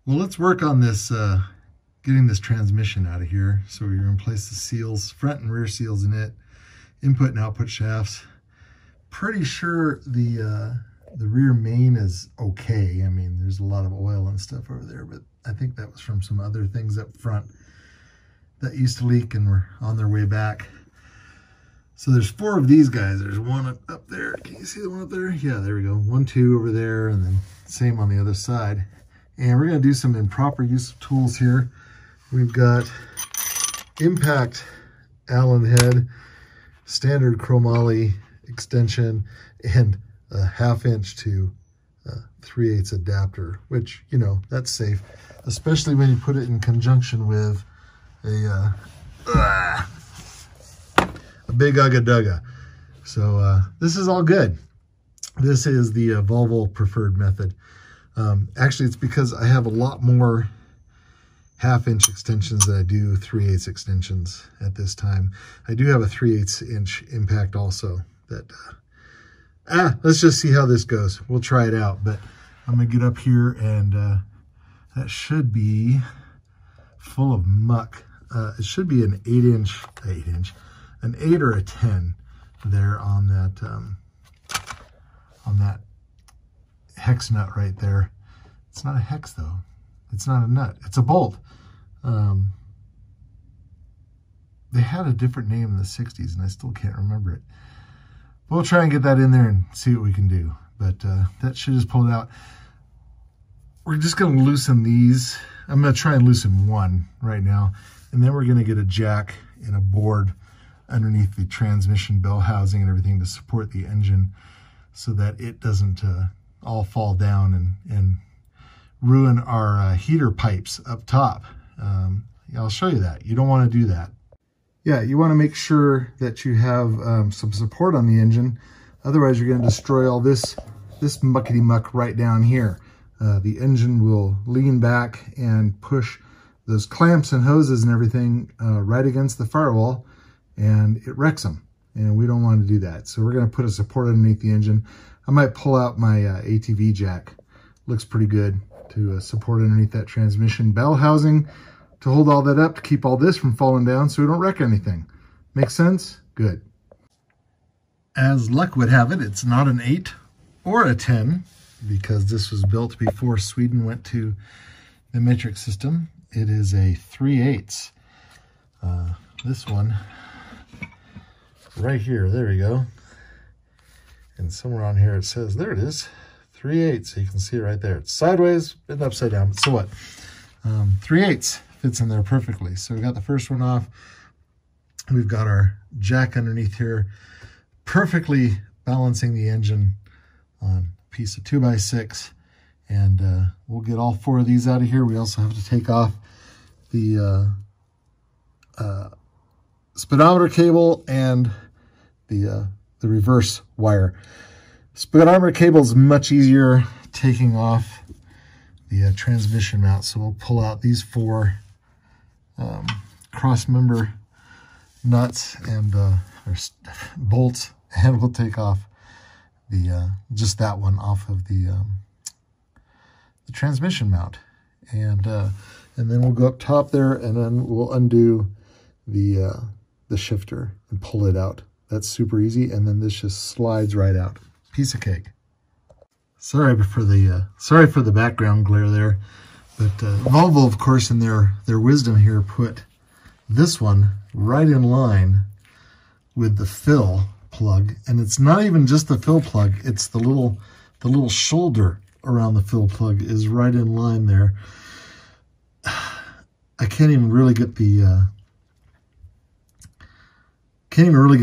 Well, let's work on this, getting this transmission out of here. So we're going to place the seals, front and rear seals in it, input and output shafts. Pretty sure the rear main is okay. I mean, there's a lot of oil and stuff over there, but I think that was from some other things up front that used to leak and were on their way back. So there's 4 of these guys. There's one up there. Can you see the one up there? Yeah, there we go. 1, 2 over there, and then same on the other side. And we're going to do some improper use of tools here. We've got impact Allen head, standard chromoly extension, and a 1/2 inch to 3/8 adapter, which, you know, that's safe, especially when you put it in conjunction with a big Ugga Dugga. So this is all good. This is the Volvo preferred method. Actually, it's because I have a lot more 1/2 inch extensions than I do 3/8 extensions at this time. I do have a 3/8 inch impact also that, let's just see how this goes. We'll try it out, but I'm gonna get up here and that should be full of muck. It should be an 8 or a 10 there on that hex nut right there. It's not a hex though. It's not a nut. It's a bolt. They had a different name in the 60s and I still can't remember it. We'll try and get that in there and see what we can do. But that should just pull it out. We're just going to loosen these. I'm going to try and loosen one right now. And then we're going to get a jack and a board underneath the transmission bell housing and everything to support the engine so that it doesn't all fall down and ruin our heater pipes up top. I'll show you that. You don't want to do that. Yeah, you want to make sure that you have some support on the engine. Otherwise, you're going to destroy all this muckety muck right down here. The engine will lean back and push those clamps and hoses and everything right against the firewall, and it wrecks them. And we don't want to do that. So we're going to put a support underneath the engine. I might pull out my ATV jack. Looks pretty good to support underneath that transmission bell housing to hold all that up, to keep all this from falling down so we don't wreck anything. Make sense? Good. As luck would have it, it's not an 8 or a 10 because this was built before Sweden went to the metric system. It is a 3/8. This one right here, there we go. And somewhere on here it says, there it is, 3/8. So you can see it right there. It's sideways and upside down, but so what? 3/8 fits in there perfectly. So we got the first one off. We've got our jack underneath here, perfectly balancing the engine on a piece of 2x6. And we'll get all 4 of these out of here. We also have to take off the speedometer cable and the reverse wire. Speedometer cable is much easier taking off the transmission mount. So we'll pull out these 4 cross member nuts and bolts, and we'll take off the just that one off of the transmission mount, and then we'll go up top there, and then we'll undo the shifter and pull it out. That's super easy, and then this just slides right out. Piece of cake. Sorry for the background glare there, but Volvo, of course, in their wisdom here, put this one right in line with the fill plug, and it's not even just the fill plug; it's the little shoulder around the fill plug is right in line there. I can't even really get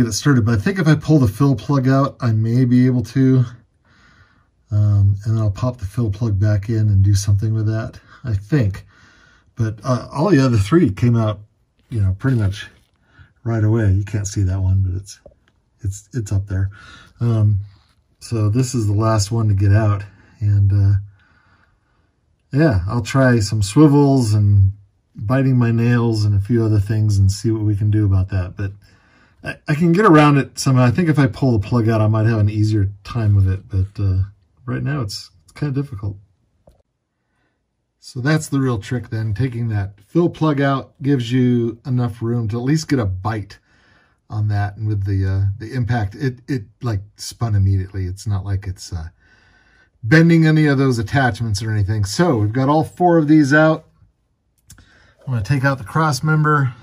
it started, but I think if I pull the fill plug out, I may be able to. And then I'll pop the fill plug back in and do something with that, I think. But all the other 3 came out, you know, pretty much right away. You can't see that one, but it's up there. So this is the last one to get out. And yeah, I'll try some swivels and biting my nails and a few other things and see what we can do about that. But I can get around it somehow. I think if I pull the plug out, I might have an easier time with it. But right now it's kind of difficult. So that's the real trick then. Taking that fill plug out gives you enough room to at least get a bite on that. And with the impact, it like spun immediately. It's not like it's bending any of those attachments or anything. So we've got all 4 of these out. I'm going to take out the cross member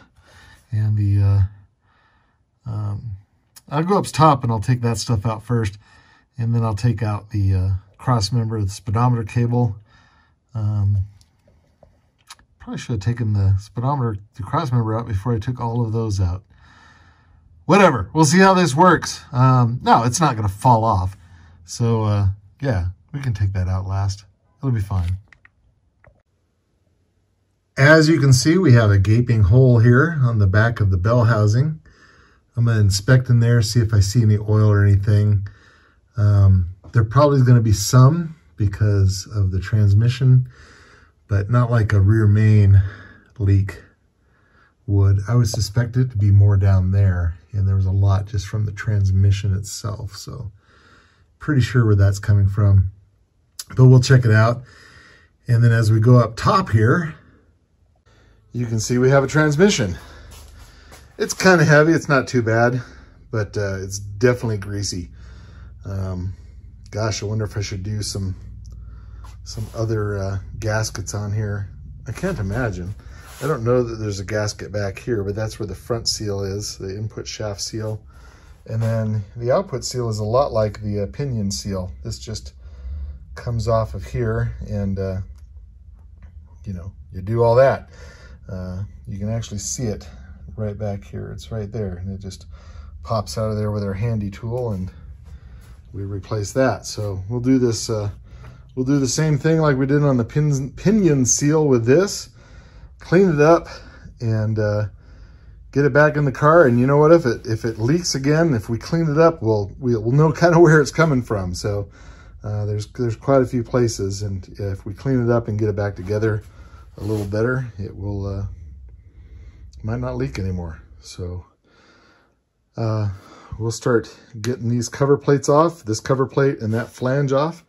and the, I'll go up top and I'll take that stuff out first. And then I'll take out the cross member of the speedometer cable. Probably should have taken the cross member out before I took all of those out. Whatever, we'll see how this works. No, it's not going to fall off. So, yeah, we can take that out last. It'll be fine. As you can see, we have a gaping hole here on the back of the bell housing. I'm going to inspect in there, see if I see any oil or anything. There probably is going to be some because of the transmission, but not like a rear main leak would. I would suspect it to be more down there, and there was a lot just from the transmission itself, so pretty sure where that's coming from. But we'll check it out. And then as we go up top here, you can see we have a transmission. It's kind of heavy, it's not too bad, but it's definitely greasy. Gosh, I wonder if I should do some other gaskets on here. I can't imagine. I don't know that there's a gasket back here, but that's where the front seal is, the input shaft seal. And then the output seal is a lot like the pinion seal. This just comes off of here, and you know, you do all that. You can actually see it right back here. It's right there, and it just pops out of there with our handy tool, and we replace that. So we'll do this. We'll do the same thing like we did on the pinion seal with this. Clean it up and get it back in the car. And you know what? If it leaks again, if we clean it up, we'll know kind of where it's coming from. So there's quite a few places, and if we clean it up and get it back together a little better, it will might not leak anymore. So we'll start getting these cover plates off, this cover plate and that flange off,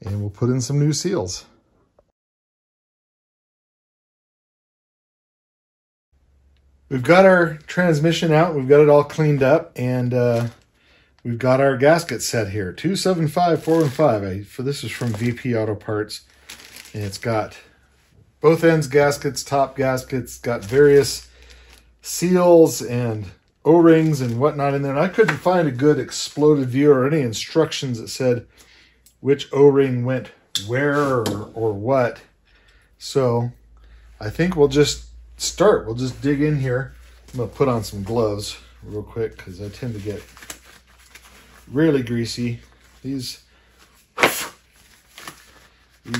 and we'll put in some new seals. We've got our transmission out, we've got it all cleaned up, and we've got our gasket set here, 275415. This is from VP Auto Parts, and it's got both ends gaskets, top gaskets, got various seals and O-rings and whatnot in there. And I couldn't find a good exploded view or any instructions that said which O-ring went where or what. So I think we'll just start. We'll just dig in here. I'm going to put on some gloves real quick because I tend to get really greasy. These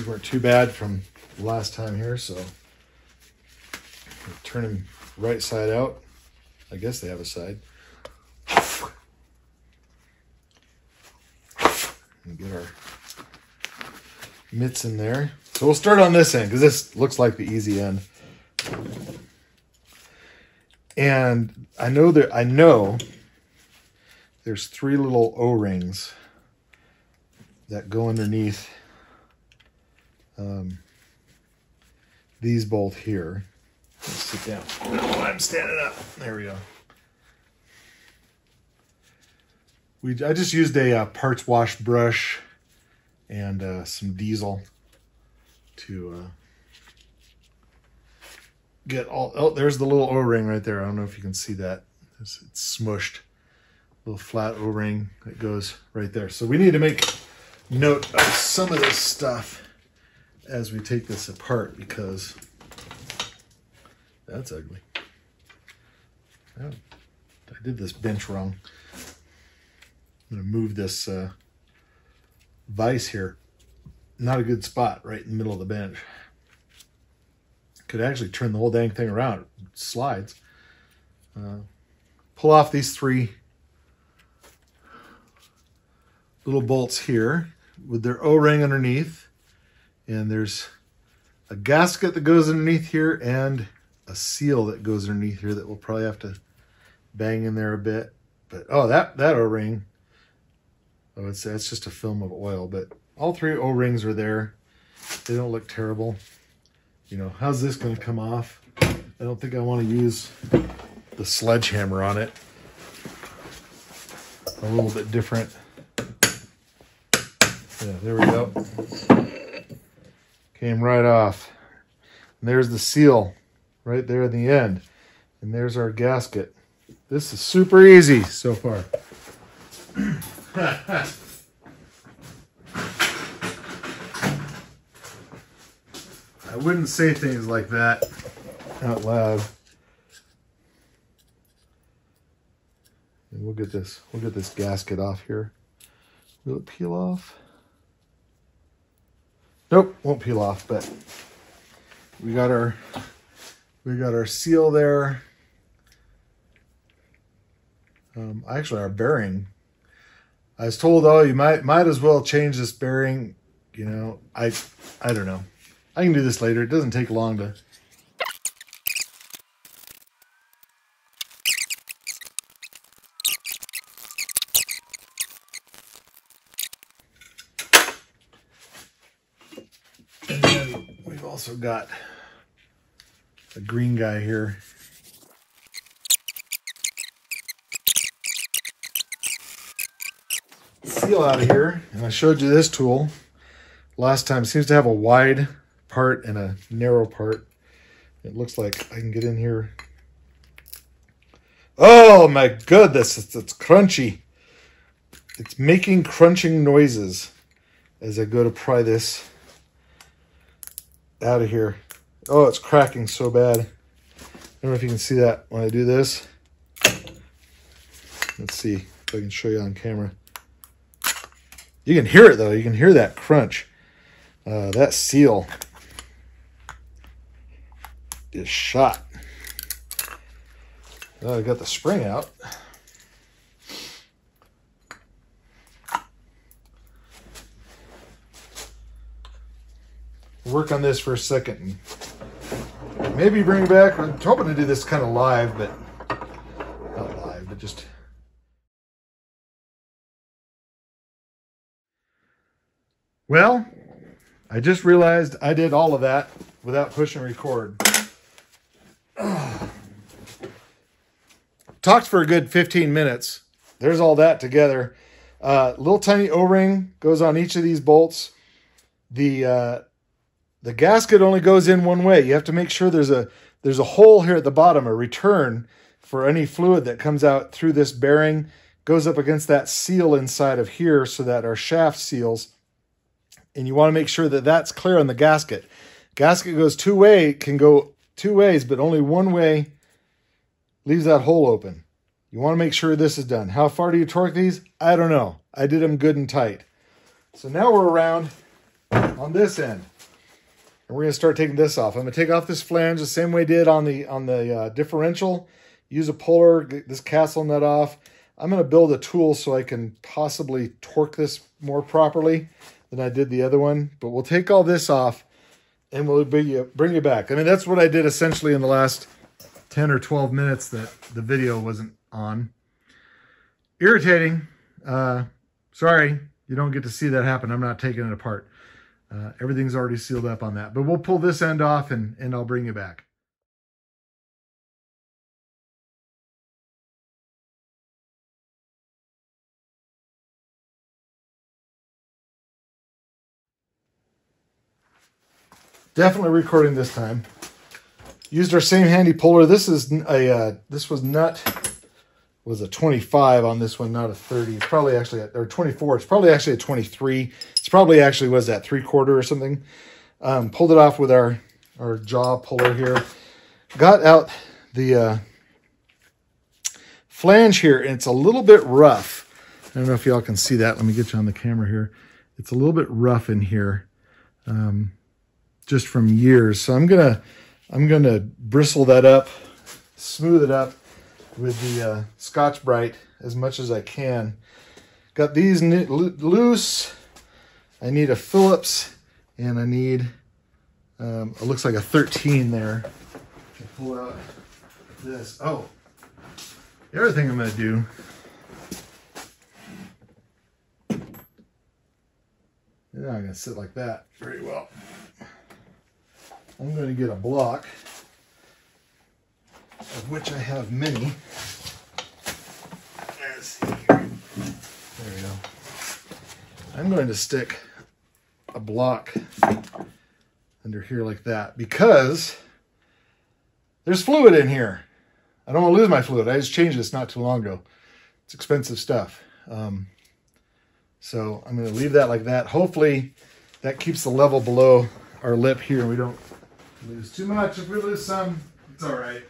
weren't too bad from last time here, so turn them right side out. I guess they have a side. And get our mitts in there. So we'll start on this end because this looks like the easy end. And I know there's 3 little O-rings that go underneath these both here. Let's sit down. Oh, I'm standing up. There we go. I just used a parts wash brush and some diesel to get all. Oh, there's the little O-ring right there. I don't know if you can see that. It's smushed. Little flat O-ring that goes right there. So we need to make note of some of this stuff as we take this apart because that's ugly. Oh, I did this bench wrong. I'm going to move this vise here. Not a good spot right in the middle of the bench. Could actually turn the whole dang thing around. It slides. Pull off these 3 little bolts here with their O-ring underneath. And there's a gasket that goes underneath here and a seal that goes underneath here that we'll probably have to bang in there a bit. But oh, that O-ring, oh, it's just a film of oil, but all 3 O-rings are there. They don't look terrible. you know, how's this going to come off? I don't think I want to use the sledgehammer on it. A little bit different. Yeah, there we go. Came right off. And there's the seal right there in the end. And there's our gasket. This is super easy so far. I wouldn't say things like that out loud. And we'll get this gasket off here. Will it peel off? Nope, won't peel off, but we got our seal there. Actually, our bearing. I was told, oh, you might as well change this bearing. You know, I don't know. I can do this later. It doesn't take long to. And then we've also got a green guy here. Seal out of here, and I showed you this tool last time. It seems to have a wide part and a narrow part. It looks like I can get in here. Oh my goodness, it's crunchy. It's making crunching noises as I go to pry this out of here. Oh, it's cracking so bad. I don't know if you can see that when I do this. Let's see if I can show you on camera. You can hear it though. You can hear that crunch. That seal is shot. I got the spring out. Work on this for a second. Maybe bring it back. I'm hoping to do this kind of live, but not live, but just. Well, I just realized I did all of that without pushing record. Talked for a good 15 minutes. There's all that together. Little tiny O-ring goes on each of these bolts. The gasket only goes in one way. You have to make sure there's a hole here at the bottom, a return for any fluid that comes out through this bearing, goes up against that seal inside of here so that our shaft seals. And you want to make sure that that's clear on the gasket. Gasket goes can go two ways, but only one way leaves that hole open. You want to make sure this is done. How far do you torque these? I don't know. I did them good and tight. So now we're around on this end. And we're going to start taking this off. I'm going to take off this flange the same way I did on the differential. Use a puller, get this castle nut off. I'm going to build a tool so I can possibly torque this more properly than I did the other one. But we'll take all this off and we'll bring you back. I mean, that's what I did essentially in the last 10 or 12 minutes that the video wasn't on. Irritating. Sorry, you don't get to see that happen. I'm not taking it apart. Everything's already sealed up on that. But we'll pull this end off and I'll bring you back. Definitely recording this time. Used our same handy puller. This is this was a 25 on this one, not a 30. It's probably actually or 24. It's probably actually a 23. It's probably actually was that 3/4 or something. Pulled it off with our jaw puller here. Got out the flange here, and it's a little bit rough. I don't know if y'all can see that. Let me get you on the camera here. It's a little bit rough in here. Just from years. So I'm gonna bristle that up, smooth it up with the Scotch-Brite as much as I can. Got these loose. I need a Phillips, and I need it looks like a 13 there. To pull out this. Oh, the other thing I'm gonna do. They're not gonna sit like that very well. I'm going to get a block, of which I have many. Let's see here. There we go. I'm going to stick a block under here like that because there's fluid in here. I don't want to lose my fluid. I just changed this not too long ago. It's expensive stuff. So I'm going to leave that like that. Hopefully that keeps the level below our lip here and we don't lose too much. If we lose some, it's all right.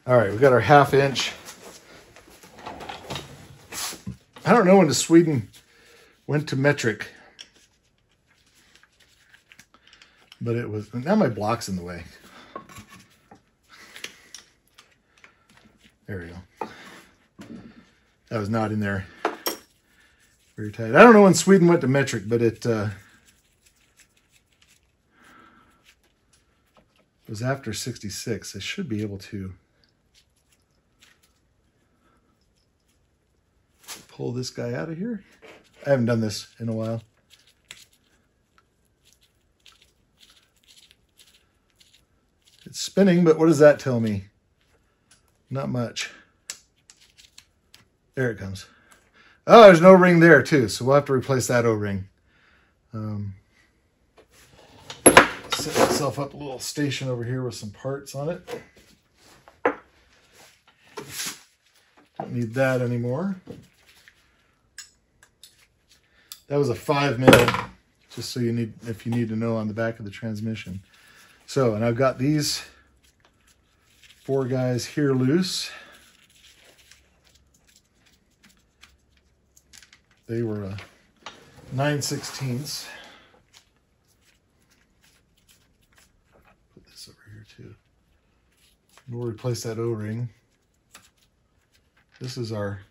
All right, we got our 1/2 inch. I don't know when the Sweden went to metric, but it was, now my block's in the way. There we go. That was not in there very tight. I don't know when Sweden went to metric, but it was after 66. I should be able to pull this guy out of here. I haven't done this in a while. It's spinning, but what does that tell me? Not much. There it comes. Oh, there's no ring there too, so we'll have to replace that O-ring. Set myself up a little station over here with some parts on it. Don't need that anymore. That was a 5mm, just so you need, if you need to know, on the back of the transmission. So, and I've got these 4 guys here loose. They were 9/16. Put this over here too. We'll replace that O-ring. This is our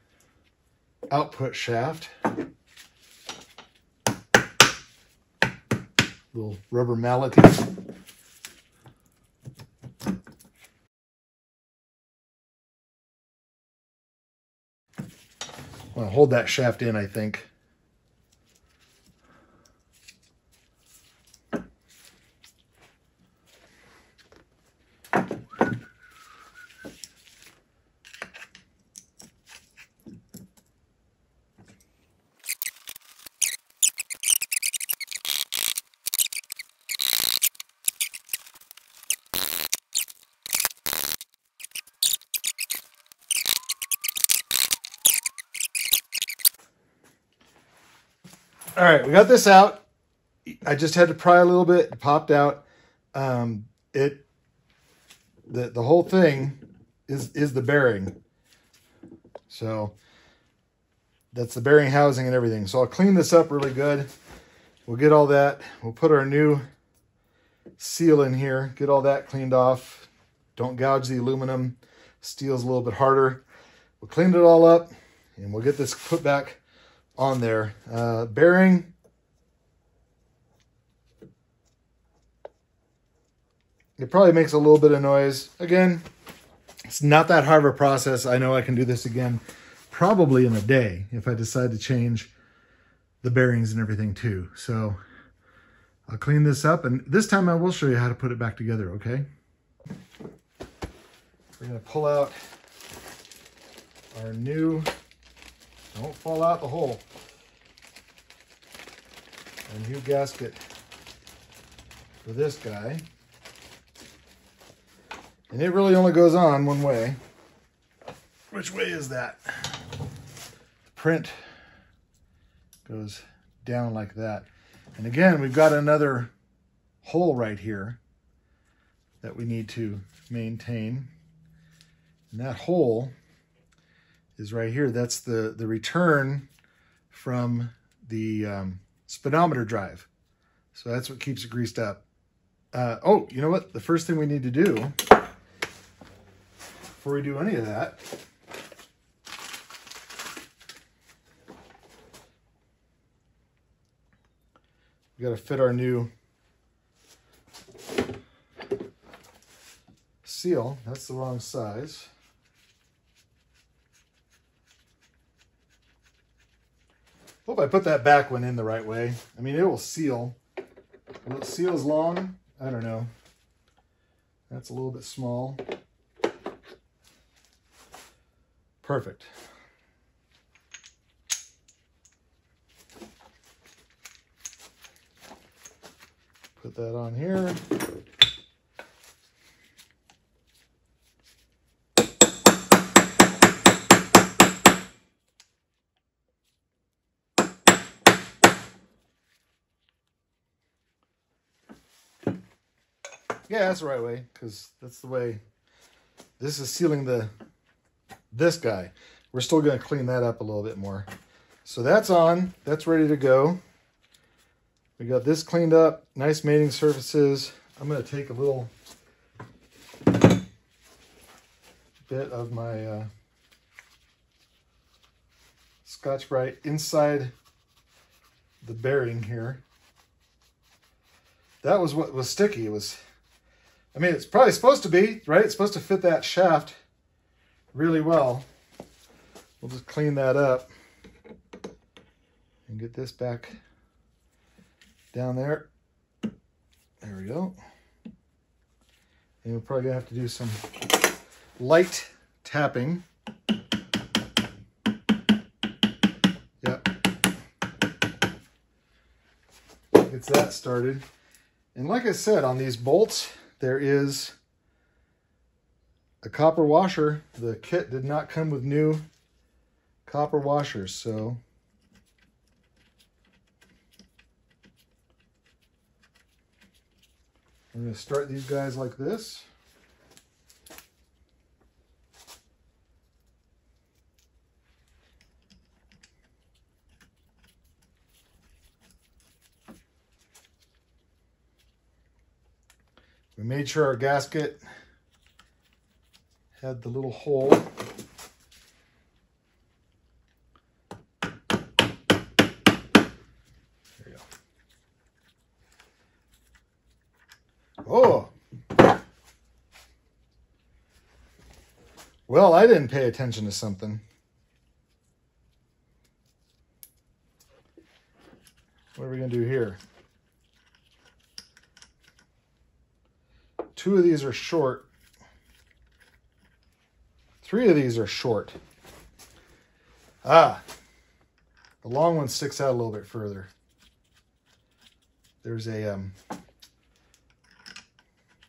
output shaft. Little rubber mallet. I'll hold that shaft in, I think. All right, we got this out. I just had to pry a little bit. It popped out. The whole thing is the bearing. So that's the bearing housing and everything. So I'll clean this up really good. We'll get all that. We'll put our new seal in here. Get all that cleaned off. Don't gouge the aluminum. Steel's a little bit harder. We'll clean it all up and we'll get this put back on there. Bearing, it probably makes a little bit of noise. Again, it's not that hard of a process. I know I can do this again probably in a day if I decide to change the bearings and everything too. So I'll clean this up, and this time I will show you how to put it back together, okay? We're going to pull out our new, don't fall out the hole, our new gasket for this guy. And it really only goes on one way. Which way is that? The print goes down like that. And again, we've got another hole right here that we need to maintain. And that hole is right here. That's the return from the speedometer drive. So that's what keeps it greased up. Oh, you know what? The first thing we need to do before we do any of that, we got to fit our new seal. That's the wrong size. Hope I put that back one in the right way. I mean, it will seal. Will it seal as long I don't know. That's a little bit small. Perfect. Put that on here. Yeah, that's the right way, because that's the way. This is sealing this guy. We're still going to clean that up a little bit more. So that's on. That's ready to go. We got this cleaned up. Nice mating surfaces. I'm going to take a little bit of my Scotch-Brite inside the bearing here. That was what was sticky. It was, I mean, it's probably supposed to be, right? It's supposed to fit that shaft really well. We'll just clean that up and get this back down there. There we go. And we're probably gonna have to do some light tapping. Yep. Gets that started. And like I said, on these bolts, there is a copper washer. The kit did not come with new copper washers, so I'm going to start these guys like this. We made sure our gasket had the little hole. There you go. Oh! Well, I didn't pay attention to something. What are we going to do here? 2 of these are short. 3 of these are short. Ah, the long one sticks out a little bit further. There's a,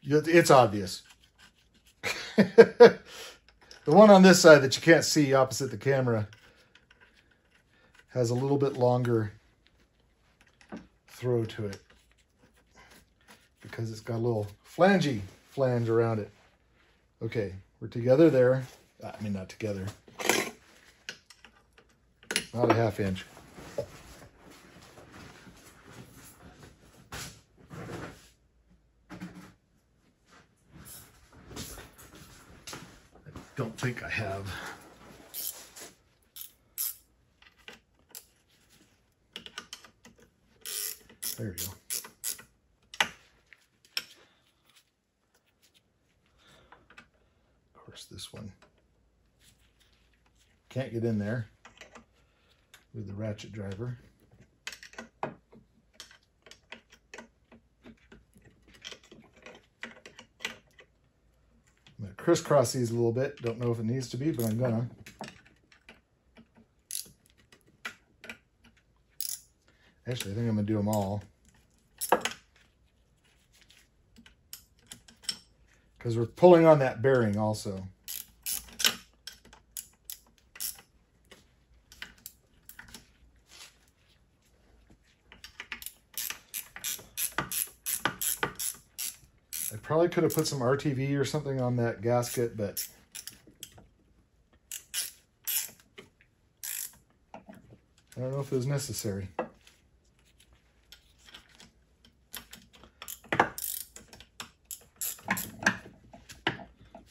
it's obvious. The one on this side that you can't see opposite the camera has a little bit longer throw to it because it's got a little flange around it. Okay, we're together there. I mean, not together. Not a ½ inch. I don't think I have. There you go. Of course, this one can't get in there with the ratchet driver. I'm going to crisscross these a little bit. Don't know if it needs to be, but I'm gonna. Actually, I think I'm going to do them all. Because we're pulling on that bearing also. I probably could have put some RTV or something on that gasket, but I don't know if it was necessary.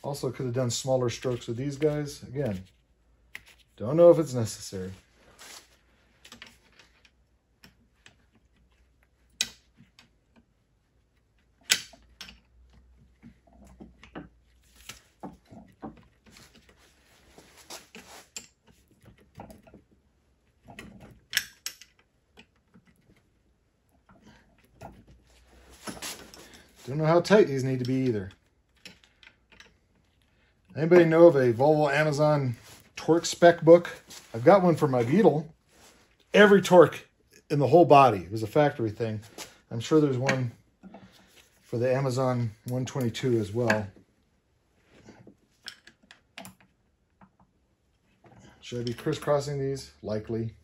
Also could have done smaller strokes with these guys. Again, don't know if it's necessary. Don't know how tight these need to be either. Anybody know of a Volvo Amazon torque spec book? I've got one for my Beetle. Every torque in the whole body. It was a factory thing. I'm sure there's one for the Amazon 122 as well. Should I be crisscrossing these? Likely.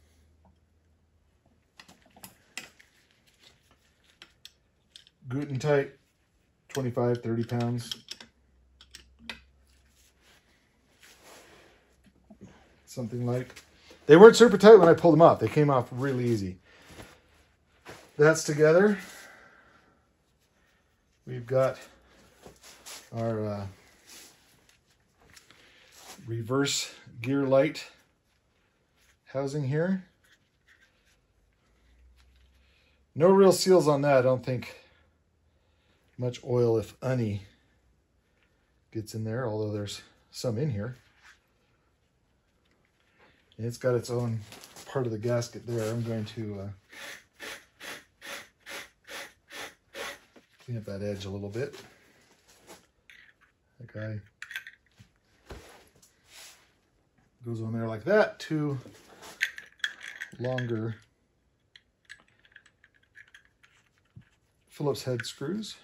Guten tight, 25, 30 pounds. Something like. They weren't super tight when I pulled them off. They came off really easy. That's together. We've got our reverse gear light housing here. No real seals on that. I don't think much oil, if any, gets in there, although there's some in here. And it's got its own part of the gasket there. I'm going to clean up that edge a little bit. That guy goes on there like that. Two longer Phillips head screws.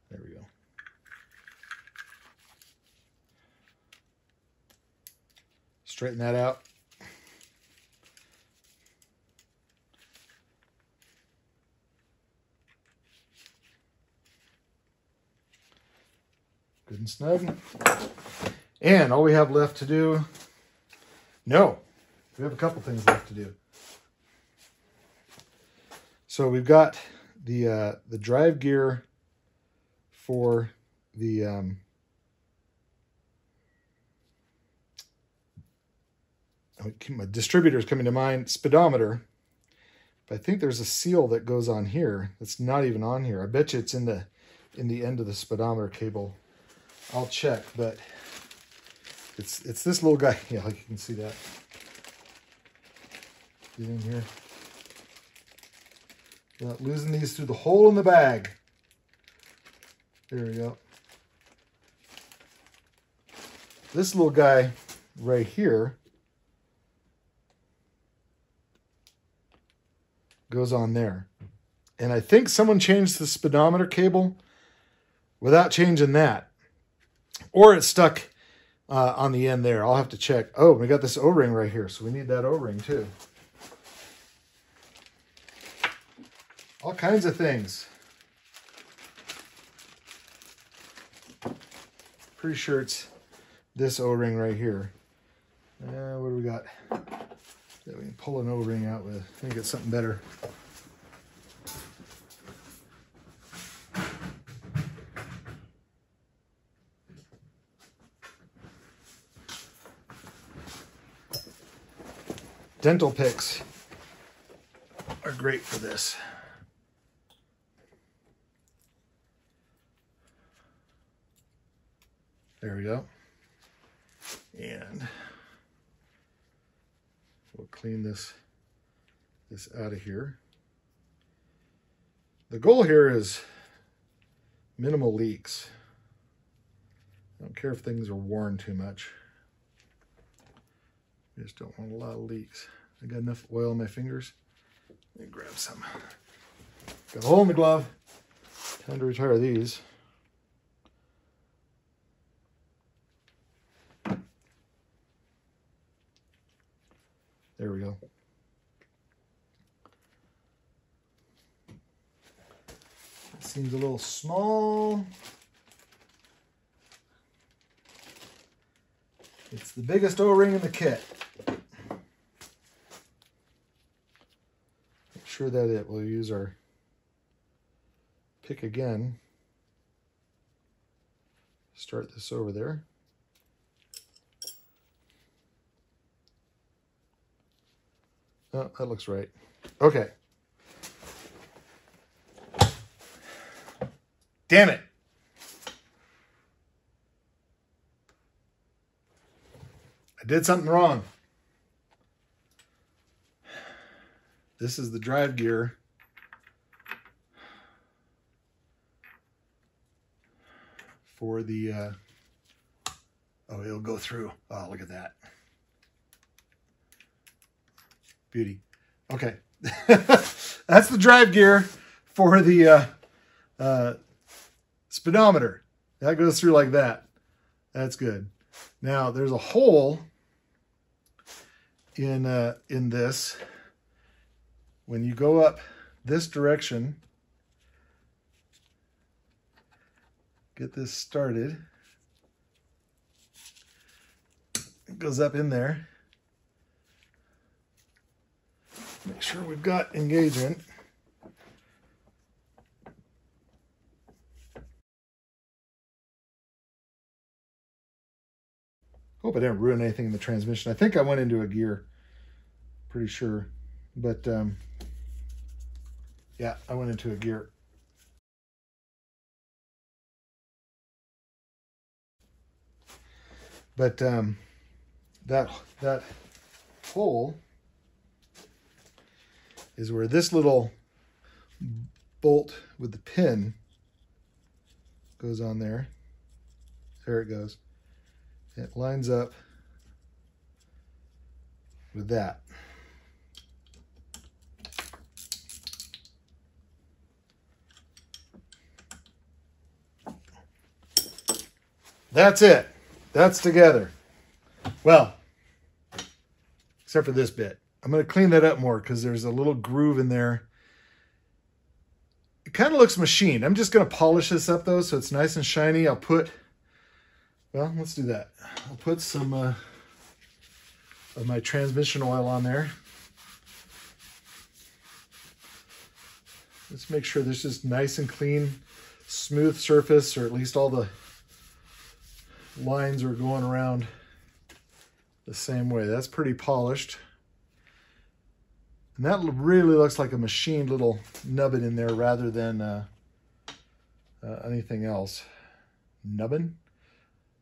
There we go. Straighten that out. Good and snug. And all we have left to do, no, we have a couple things left to do. So we've got the drive gear for the my distributor is coming to mind, speedometer. But I think there's a seal that goes on here that's not even on here. I bet you it's in the end of the speedometer cable. I'll check, but it's this little guy. Yeah, like you can see that. Get in here. Not losing these through the hole in the bag. There we go. This little guy right here goes on there. And I think someone changed the speedometer cable without changing that. Or it's stuck on the end there. I'll have to check. Oh, we got this O-ring right here, so we need that O-ring too. All kinds of things. Pretty sure it's this O-ring right here. What do we got that we can pull an O-ring out with? I think it's something better. Dental picks are great for this. There we go. And we'll clean this out of here. The goal here is minimal leaks. I don't care if things are worn too much. I just don't want a lot of leaks. I got enough oil on my fingers. Let me grab some. Got a hole in the glove. Time to retire these. There we go. That seems a little small. It's the biggest O-ring in the kit. Make sure that it will use our pick again. Start this over there. Oh, that looks right. Okay. Damn it. I did something wrong. This is the drive gear for the, oh, it'll go through. Oh, look at that. Beauty. Okay. That's the drive gear for the speedometer. That goes through like that. That's good. Now, there's a hole in this. When you go up this direction, get this started. It goes up in there. Make sure we've got engagement. Hope I didn't ruin anything in the transmission. I think I went into a gear, pretty sure. But yeah, I went into a gear. But that hole is where this little bolt with the pin goes on there. There it goes. It lines up with that. That's it. That's together. Well, except for this bit. I'm going to clean that up more because there's a little groove in there. It kind of looks machined. I'm just going to polish this up though so it's nice and shiny. I'll put, well, let's do that. I'll put some of my transmission oil on there. Let's make sure this is nice and clean, smooth surface, or at least all the lines are going around the same way. That's pretty polished. And that really looks like a machined little nubbin in there rather than anything else. Nubbin?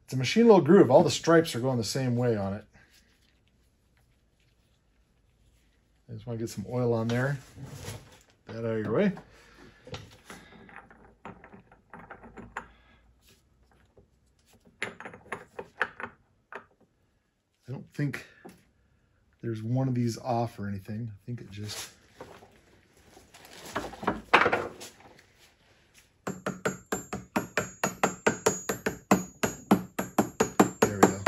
It's a machined little groove. All the stripes are going the same way on it. I just want to get some oil on there. Get that out of your way. I don't think there's one of these off or anything. I think it just... There we go.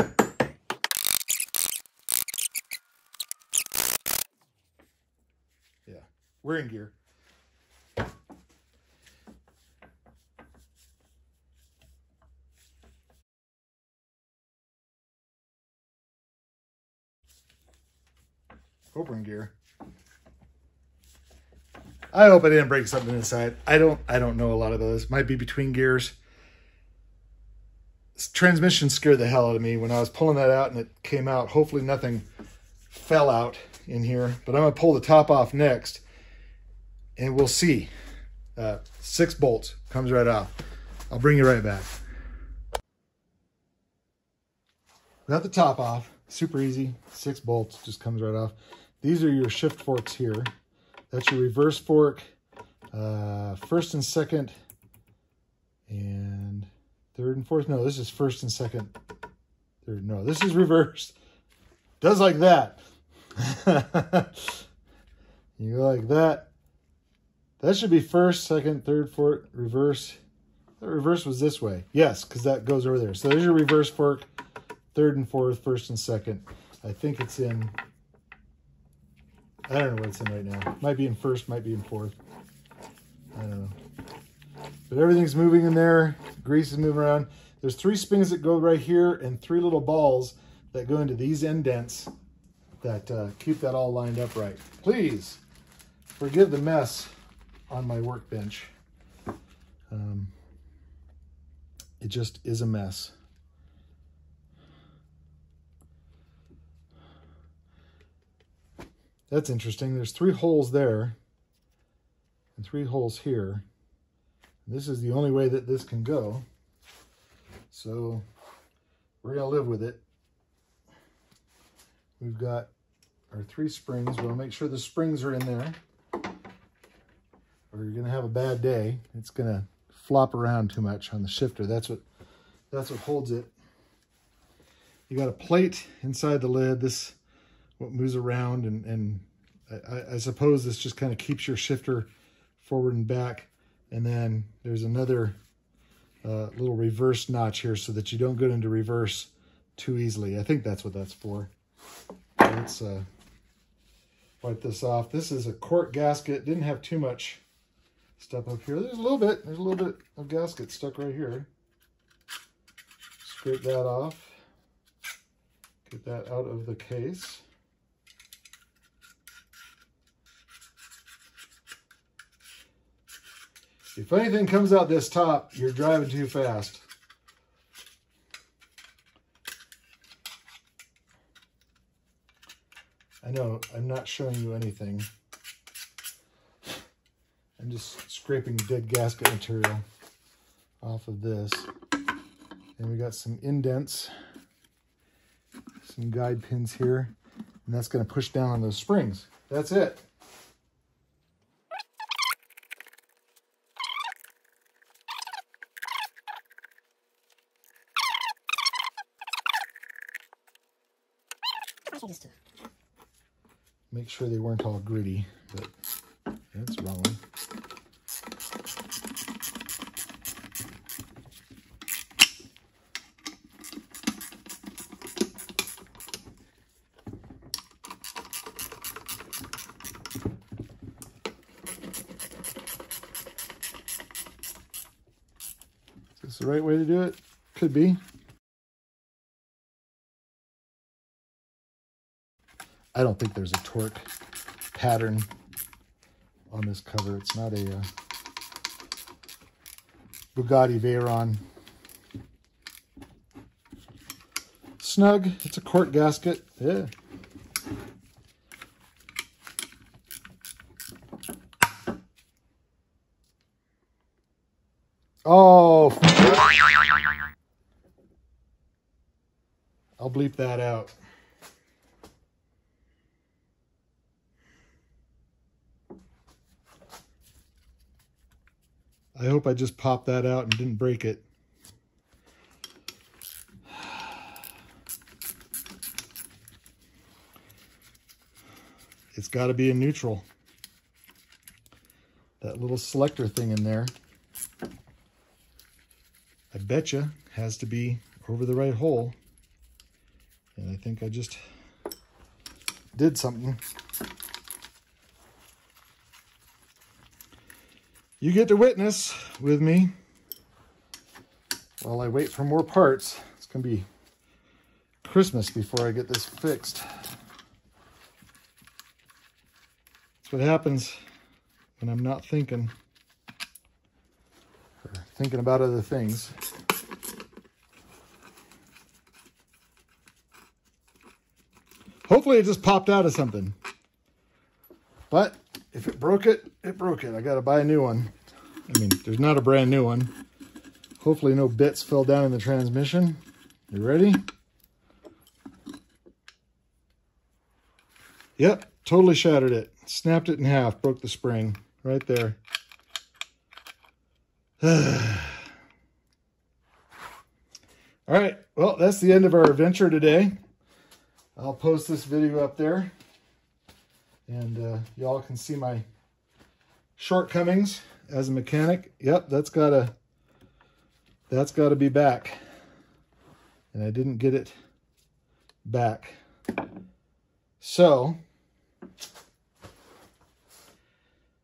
Yeah, we're in gear. Hope we're in gear. I hope I didn't break something inside. I don't know a lot of those. Might be between gears. This transmission scared the hell out of me when I was pulling that out and it came out. Hopefully nothing fell out in here, but I'm gonna pull the top off next and we'll see. 6 bolts comes right off. I'll bring you right back. Got the top off, super easy. 6 bolts, just comes right off. These are your shift forks here. That's your reverse fork, first and second, and third and fourth. No, this is first and second. Third, no, this is reverse. Does like that. You go like that. That should be first, second, third, fourth, reverse. That reverse was this way. Yes, because that goes over there. So there's your reverse fork, third and fourth, first and second. I think it's in... I don't know what it's in right now. Might be in first, might be in fourth. I don't know. But everything's moving in there. Grease is moving around. There's 3 springs that go right here and 3 little balls that go into these indents that keep that all lined up right. Please forgive the mess on my workbench. It just is a mess. That's interesting. There's 3 holes there and 3 holes here. This is the only way that this can go. So we're going to live with it. we've got our 3 springs. We'll make sure the springs are in there, or you're going to have a bad day. It's going to flop around too much on the shifter. That's what holds it. You got a plate inside the lid. This what moves around, and I suppose this just kind of keeps your shifter forward and back. And then there's another little reverse notch here so that you don't go into reverse too easily. I think that's what that's for. Let's wipe this off. This is a quart gasket. Didn't have too much stuff up here. There's a little bit of gasket stuck right here. Scrape that off. Get that out of the case. If anything comes out this top, you're driving too fast. I know, I'm not showing you anything. I'm just scraping dead gasket material off of this. And we got some indents, some guide pins here, and that's going to push down on those springs. That's it. Make sure they weren't all gritty, but that's wrong. Is this the right way to do it? Could be. I don't think there's a torque pattern on this cover. It's not a Bugatti Veyron. Snug. It's a quart gasket. Yeah. Oh. I'll bleep that out. I hope I just popped that out and didn't break it. It's got to be in neutral. That little selector thing in there, I betcha has to be over the right hole. And I think I just did something. You get to witness with me while I wait for more parts. It's going to be Christmas before I get this fixed. That's what happens when I'm not thinking or thinking about other things. Hopefully it just popped out of something. But if it broke it, it broke it. I got to buy a new one. I mean, there's not a brand new one. Hopefully no bits fell down in the transmission. You ready? Yep, totally shattered it. Snapped it in half, broke the spring right there. All right, well, that's the end of our adventure today. I'll post this video up there, and y'all can see my shortcomings as a mechanic. Yep, that's gotta be back, and I didn't get it back. So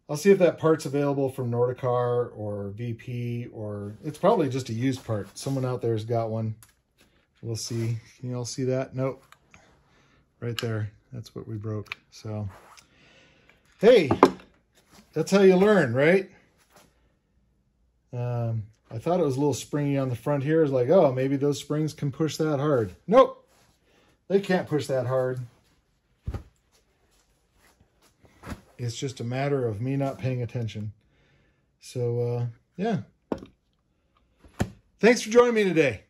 I'll see if that part's available from Nordicar or VP, or it's probably just a used part. Someone out there has got one. We'll see. Can you all see that? Nope. Right there. That's what we broke. So, hey, that's how you learn, right? I thought it was a little springy on the front here. I was like, oh, maybe those springs can push that hard. Nope. They can't push that hard. It's just a matter of me not paying attention. So, yeah. Thanks for joining me today.